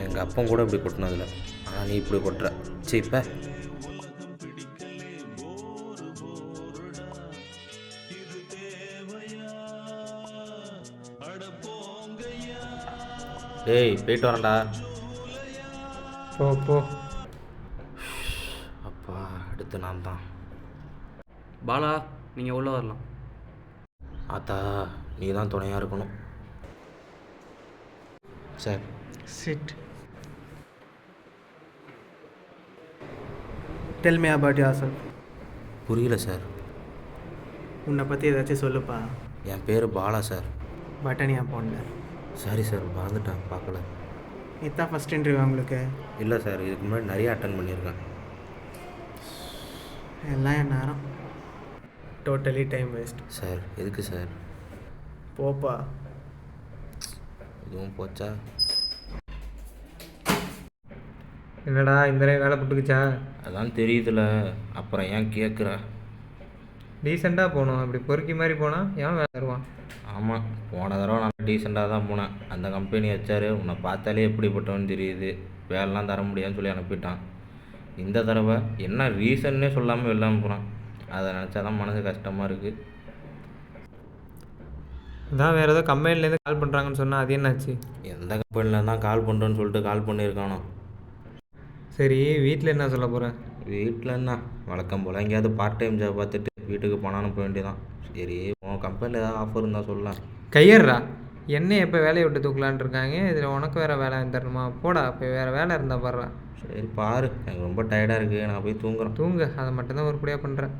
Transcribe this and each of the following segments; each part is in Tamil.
எங்கள் அப்பன் கூட இப்படி கொட்டினதில்ல, ஆனால் நீ இப்படி கொட்டுற. சீப்ப டேய் போயிட்டு வரேன்டா. போ போ. அப்பா அடுத்து நான் தான். பாலா, நீங்கள் உள்ளே வரலாம். ஆத்தா நீ தான் துணையாக இருக்கணும். Sir sit. Tell me about yourself. புரியல சார். உன்னை பற்றி ஏதாச்சும் சொல்லுப்பா. என் பேர் பாலா சார். பட்டனியா போடல. சாரி சார், மறந்துட்டேன், பார்க்கல. இதுதான் ஃபஸ்ட் இன்டர்வியூ உங்களுக்கு? இல்லை சார், இதுக்கு முன்னாடி நிறைய அட்டன் பண்ணியிருக்கேன். எல்லாம் என் நேரம். Totally time waste. சார் எதுக்கு சார்? போப்பா. இதுவும் போச்சா? என்னடா இந்த வேலை போட்டுக்குச்சா? அதான் தெரியுதுல, அப்புறம் ஏன் கேட்குற? டீசெண்டாக போகணும். அப்படி பொறுக்கி மாதிரி போனால் ஏன் வேலை தருவான்? ஆமாம், போன தடவை நான் டீசெண்டாக தான் போனேன். அந்த கம்பெனி வச்சார், உன்னை பார்த்தாலே எப்படிப்பட்டவன்னு தெரியுது, வேலைலாம் தர முடியாதுன்னு சொல்லி அனுப்பிட்டான். இந்த தடவை என்ன ரீசன்னே சொல்லாமல் வெளில அனுப்புகிறான். அதை நினச்சா தான் மனசு கஷ்டமாக இருக்குது. அதான் வேறு ஏதோ கம்பெனிலேருந்து கால் பண்ணுறாங்கன்னு சொன்னால் அது என்னாச்சு? எந்த கம்பெனியில் தான் கால் பண்ணுறோன்னு சொல்லிட்டு கால் பண்ணியிருக்கானோ. சரி, வீட்டில் என்ன சொல்ல போகிறேன்? வீட்டில் என்ன, வழக்கம் போல் எங்கேயாவது பார்ட் டைம் ஜாப் பார்த்துட்டு வீட்டுக்கு போனான்னு போக வேண்டியதான். சரி, உன் கம்பெனியில் ஏதாவது ஆஃபர் இருந்தால் சொல்லலாம். கையறா, என்ன எப்போ வேலையை விட்டு தூக்கலான் இருக்காங்க, இதில் உனக்கு வேறு வேலை தரணுமா? போடா, இப்போ வேறு வேலை இருந்தால் பாடுறா. சரி பாரு, எனக்கு ரொம்ப டயர்டாக இருக்குது, நான் போய் தூங்குறேன். தூங்க, அதை மட்டும்தான் உருப்படியாக பண்ணுறேன்.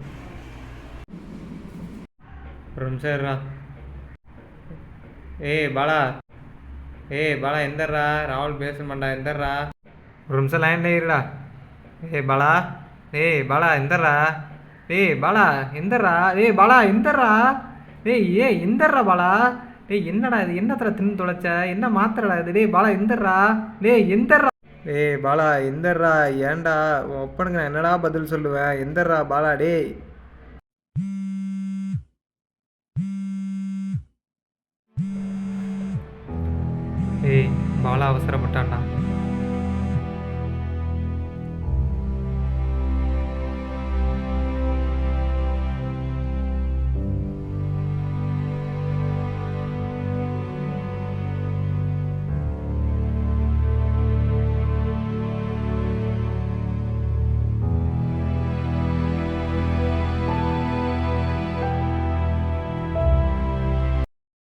ஒரு நிமிஷம் இருடா. ஏய் பாலா, எந்தர்றா? ராகுல் பேச மாட்டா, எந்தர்றா? ஒரு நிமிஷம் லைன்ல இருடா. பாலா, எந்தர்றா? பாலா எந்தர்றா? பாலா எந்தர்றா? எந்தர்றா பாலா? என்னடா இது? என்னத்துல தின்னு தொலைச்ச? என்ன மாத்திரடா இது? பாலா எந்தர்றா? எந்தர்றா? பாலா எந்தர்றா? ஏன்டா ஒப்பனுங்க, நான் என்னடா பதில் சொல்லுவேன்? எந்தர்றா பாலா? பாலா அவசரப்பட்டான்டா.